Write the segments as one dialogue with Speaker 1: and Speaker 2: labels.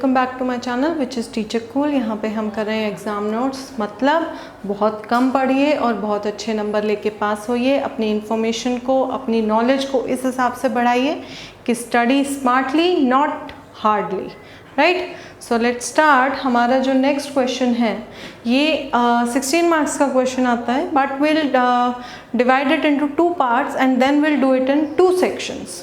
Speaker 1: Welcome back to my channel which is Teacher Cool. यहाँ पे हम कर रहे हैं एग्ज़ाम नोट्स, मतलब बहुत कम पढ़िए और बहुत अच्छे नंबर लेके पास होइए। अपनी इन्फॉर्मेशन को, अपनी नॉलेज को इस हिसाब से बढ़ाइए कि study smartly not hardly, right. So let's start. हमारा जो नेक्स्ट क्वेश्चन है ये 16 मार्क्स का क्वेश्चन आता है, but will divide it into 2 parts and then will do it in 2 sections.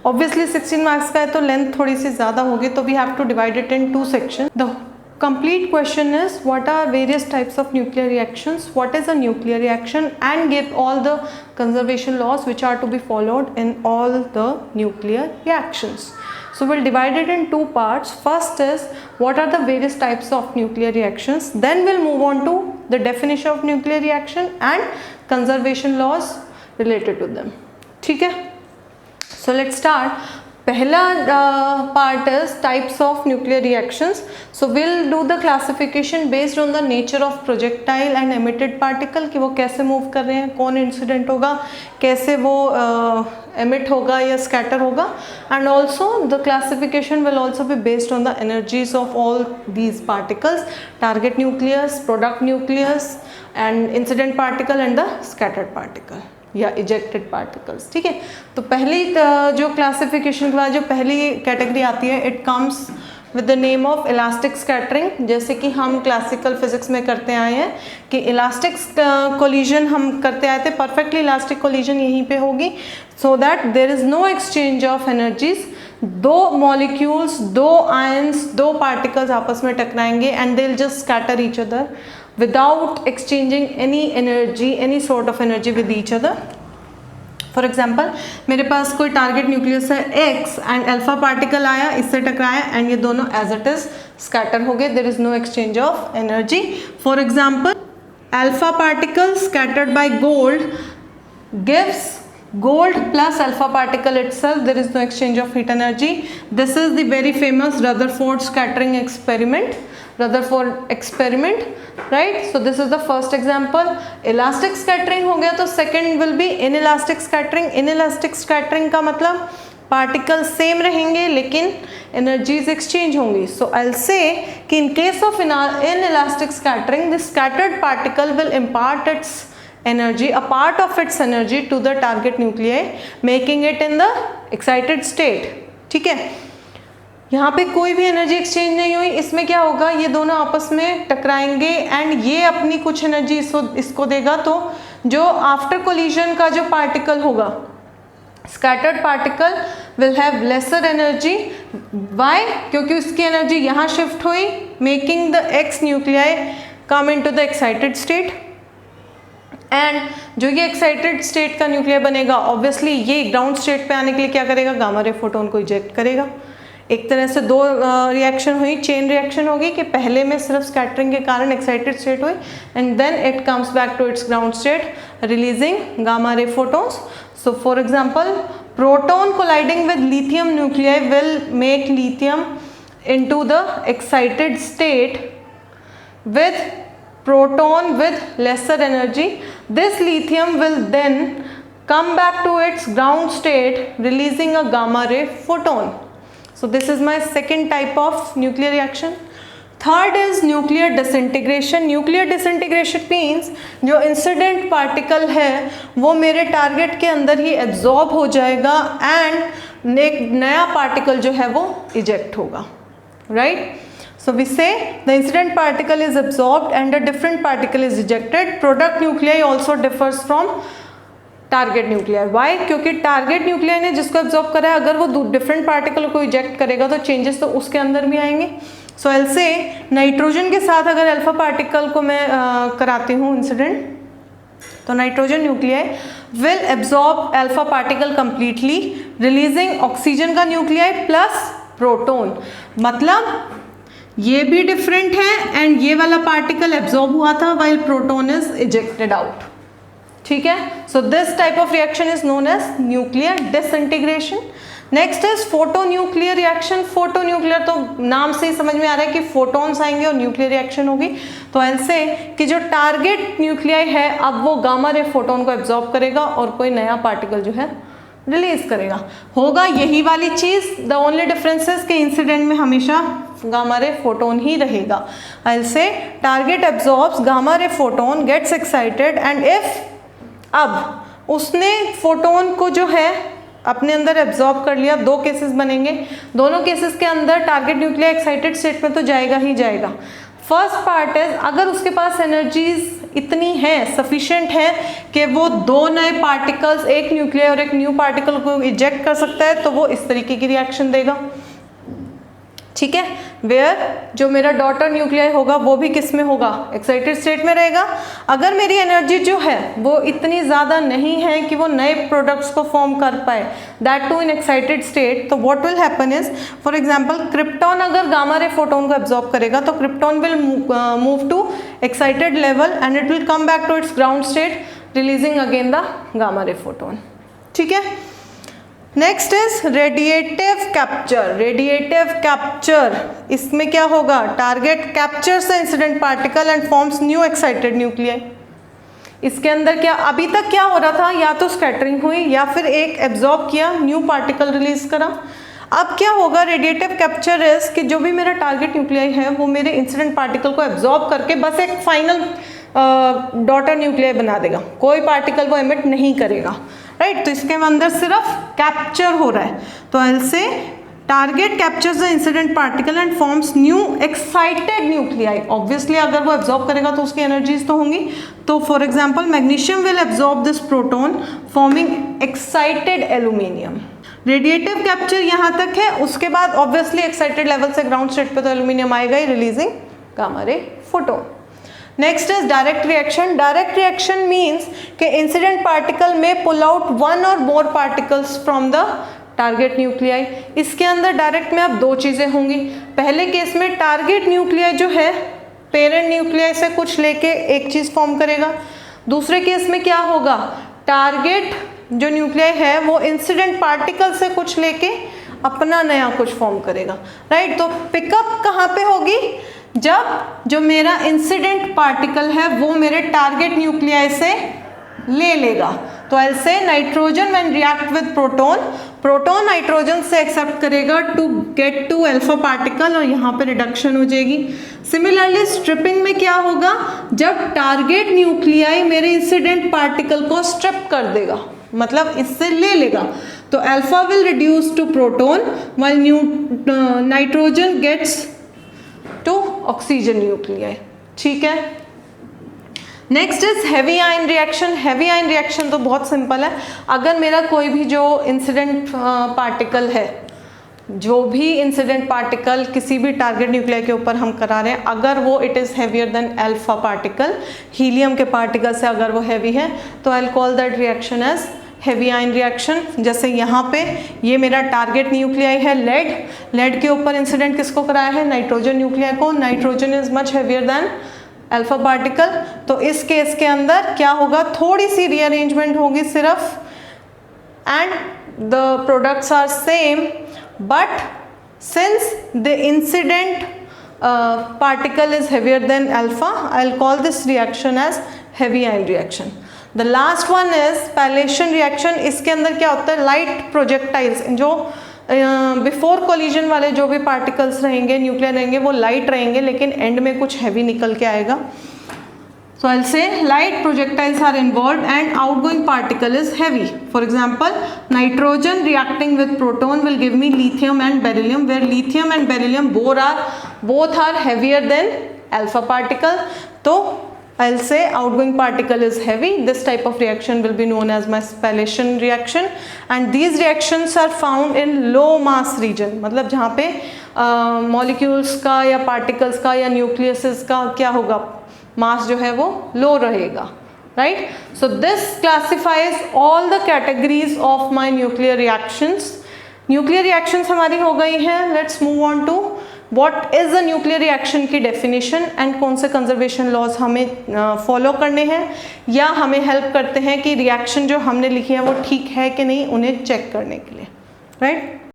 Speaker 1: Obviously 16 marks का है तो लेंथ थोड़ी सी ज़्यादा होगी, तो we have to divide it in 2 section. The complete question is what are various types of nuclear reactions, what is a nuclear reaction, and give all the conservation laws which are to be followed in all the nuclear reactions. So we'll divide it in 2 parts. First is what are the various types of nuclear reactions, then we'll move on to the definition of nuclear reaction and conservation laws related to them. ठीक है, so let's start. पहला part is types of nuclear reactions. So we'll do the classification based on the nature of projectile and emitted particle, कि वो कैसे move कर रहे हैं, कौन इंसिडेंट होगा, कैसे वो emit होगा या scatter होगा, and also the classification will also be based on the energies of all these particles, target nucleus, product nucleus and incident particle and the scattered particle या इजेक्टेड पार्टिकल्स। ठीक है, तो पहली जो क्लासिफिकेशन के बाद जो पहली कैटेगरी आती है, it comes with the name of elastic scattering. जैसे कि हम क्लासिकल फिजिक्स में करते आए हैं कि इलास्टिक कोलिजन हम करते आए थे, परफेक्टली इलास्टिक कोलिजन यहीं पे होगी, so that there is no exchange of energies. 2 molecules, 2 ions, 2 particles आपस में टकराएंगे and they will just scatter each other without exchanging any energy, any sort of energy with each other. For example, मेरे पास कोई target nucleus है X and alpha particle आया, इससे टकराया and ये दोनों एज इट इज स्कैटर हो गए, there is no exchange of energy. For example, alpha particle scattered by gold gives gold plus alpha particle itself, there is no exchange of heat energy. This is the very famous Rutherford scattering experiment, Rutherford experiment, right? So this is the first example. Elastic scattering हो गया, तो second will be inelastic scattering. Inelastic scattering का मतलब particle same रहेंगे लेकिन energies exchange होंगी। सो I will say कि in case of inelastic scattering, the scattered particle will impart its energy, a part of its energy to the target nuclei, making it in the excited state. ठीक है, यहाँ पे कोई भी energy exchange नहीं हुई। इसमें क्या होगा, ये दोनों आपस में टकराएंगे एंड ये अपनी कुछ एनर्जी इसको देगा, तो जो आफ्टर कोलिजन का जो पार्टिकल होगा, scattered particle will have lesser energy. Why? क्योंकि उसकी एनर्जी यहाँ शिफ्ट हुई, making the X nuclei come into the excited state. And जो ये एक्साइटेड स्टेट का न्यूक्लियर बनेगा, ऑब्वियसली ये ग्राउंड स्टेट पे आने के लिए क्या करेगा, गामा रे फोटोन को इजेक्ट करेगा। एक तरह से 2 रिएक्शन हुई, चेन रिएक्शन होगी कि पहले में सिर्फ स्कैटरिंग के कारण एक्साइटेड स्टेट हुई and then it comes back to its ground state releasing gamma ray photons. So for example, proton colliding with lithium nuclei will make lithium into the excited state with proton with lesser energy. This lithium will then come back to its ground state releasing a gamma ray photon. So this is my second type of nuclear reaction. Third is nuclear disintegration. Nuclear disintegration means जो incident particle है वो मेरे target के अंदर ही absorb हो जाएगा and एक नया particle जो है वो eject होगा, right? So we say the incident particle is absorbed and a different particle is ejected. Product nuclei also differs from target nuclei. Why? क्योंकि target nuclei ने जिसको absorb करा है, अगर वो different particle को eject करेगा तो changes तो उसके अंदर भी आएंगे। So I'll say नाइट्रोजन के साथ अगर अल्फा पार्टिकल को मैं कराती हूँ इंसिडेंट, तो nitrogen nuclei will absorb alpha particle completely, releasing oxygen का न्यूक्लियाई प्लस प्रोटोन। मतलब ये भी डिफरेंट है एंड ये वाला पार्टिकल एब्जॉर्ब हुआ था while proton is ejected out. ठीक है, so this type of reaction is known as nuclear disintegration. Next is photonuclear reaction. Photonuclear तो नाम से ही समझ में आ रहा है कि फोटॉन्स आएंगे और न्यूक्लियर रिएक्शन होगी। तो आई विल से कि जो टारगेट न्यूक्लियाई है अब वो गामा रे फोटोन को एब्जॉर्ब करेगा और कोई नया पार्टिकल जो है रिलीज करेगा। होगा यही वाली चीज, द ओनली डिफरेंस इज कि इंसिडेंट में हमेशा गामा रे फोटोन ही रहेगा। I say target absorbs gamma ray photon, gets excited and if अब उसने फोटोन को जो है अपने अंदर एब्जॉर्ब कर लिया, दो केसेस बनेंगे, दोनों केसेस के अंदर टारगेट न्यूक्लिया एक्साइटेड स्टेट में तो जाएगा ही जाएगा। फर्स्ट पार्ट है अगर उसके पास एनर्जीज इतनी हैं, सफिशिएंट है कि वो दो नए पार्टिकल्स, एक न्यूक्लिया और एक न्यू पार्टिकल को इजेक्ट कर सकता है, तो वो इस तरीके की रिएक्शन देगा, ठीक है। वेयर जो मेरा डॉटर न्यूक्लियाई होगा वो भी किस में होगा, एक्साइटेड स्टेट में रहेगा। अगर मेरी एनर्जी जो है वो इतनी ज़्यादा नहीं है कि वो नए प्रोडक्ट्स को फॉर्म कर पाए, that too in excited state, तो what will happen is, for example krypton अगर गामा रे फोटोन को एब्जॉर्ब करेगा तो krypton will move to excited level and it will come back to its ground state, releasing again the gamma ray photon, ठीक है। Next is radiative capture. Radiative capture, इसमें क्या होगा, target captures the incident particle and forms new excited nuclei. इसके अंदर क्या अभी तक क्या हो रहा था, या तो स्कैटरिंग हुई या फिर एक एब्जॉर्ब किया, न्यू पार्टिकल रिलीज करा। अब क्या होगा, रेडिएटिव कैप्चर इज कि जो भी मेरा टारगेट न्यूक्लियाई है वो मेरे इंसिडेंट पार्टिकल को एब्जॉर्ब करके बस एक फाइनल डॉटर न्यूक्लियाई बना देगा, कोई पार्टिकल वो एमिट नहीं करेगा, राइट। तो इसके अंदर सिर्फ कैप्चर हो रहा है, तो I will say target captures the incident particle and forms new excited nuclei. Obviously अगर वो एब्जॉर्ब करेगा तो उसकी एनर्जीज तो होंगी, तो for example magnesium will absorb this proton forming excited aluminium. Radiative capture यहाँ तक है, उसके बाद ऑब्वियसली एक्साइटेड लेवल से ग्राउंड स्टेट पे तो एल्यूमिनियम आएगा ही, releasing gamma ray photon. Next is direct reaction. Direct reaction means कि इंसिडेंट पार्टिकल में पुल आउट वन और more particles from the target nuclei. इसके अंदर डायरेक्ट में अब दो चीज़ें होंगी। पहले केस में टारगेट न्यूक्लियाई जो है पेरेंट न्यूक्लियाई से कुछ लेके एक चीज़ फॉर्म करेगा। दूसरे केस में क्या होगा, टारगेट जो न्यूक्लियाई है वो इंसिडेंट पार्टिकल से कुछ लेके अपना नया कुछ फॉर्म करेगा, राइट। तो पिकअप कहाँ पे होगी, जब जो मेरा इंसिडेंट पार्टिकल है वो मेरे टारगेट न्यूक्लियाई से ले लेगा। तो I say nitrogen when react with proton, proton nitrogen से एक्सेप्ट करेगा to get to alpha particle और यहाँ पे रिडक्शन हो जाएगी। सिमिलरली स्ट्रिपिंग में क्या होगा, जब टारगेट न्यूक्लियाई मेरे इंसिडेंट पार्टिकल को स्ट्रिप कर देगा, मतलब इससे ले लेगा, तो alpha will reduce to proton while nitrogen gets to oxygen nuclei, ठीक है। Next is heavy ion reaction. Heavy ion reaction तो बहुत सिंपल है, अगर मेरा कोई भी जो इंसिडेंट पार्टिकल है, जो भी इंसिडेंट पार्टिकल किसी भी टारगेट न्यूक्लियाई के ऊपर हम करा रहे हैं, अगर वो it is heavier than alpha particle, helium के पार्टिकल से अगर वो हैवी है, तो I will call that reaction as heavy ion reaction. जैसे यहाँ पे ये मेरा टारगेट न्यूक्लियाई है लेड, लेड के ऊपर इंसिडेंट किसको कराया है, नाइट्रोजन न्यूक्लियाई को। Nitrogen is much heavier than alpha particle, तो इस केस के अंदर क्या होगा, थोड़ी सी रीअरेंजमेंट होगी सिर्फ, and the products are same, but since the incident particle is heavier than alpha, I'll call this reaction as heavy ion reaction. The last one is spallation reaction. इसके अंदर क्या होता है, लाइट प्रोजेक्टाइल्स, जो before collision वाले जो भी particles रहेंगे, न्यूक्लियर रहेंगे, वो लाइट रहेंगे, लेकिन एंड में कुछ हैवी निकल के आएगा। So I'll say light projectiles are involved and outgoing particle is heavy. For example, nitrogen reacting with proton will give me lithium and beryllium, where lithium and beryllium both are heavier than alpha particle. So I'll say outgoing particle is heavy. This type of reaction will be known as my spallation reaction, and these reactions are found in low mass region, मतलब जहाँ पे molecules का या particles का या nucleuses का क्या होगा, मास जो है वो लो रहेगा, right. So this classifies all the categories of my nuclear reactions. Nuclear reactions हमारी हो गई हैं। Let's move on to what is the nuclear reaction की डेफिनेशन एंड कौन से कंजर्वेशन लॉज हमें फॉलो करने हैं या हमें हेल्प करते हैं कि रिएक्शन जो हमने लिखी है वो ठीक है कि नहीं, उन्हें चेक करने के लिए, राइट।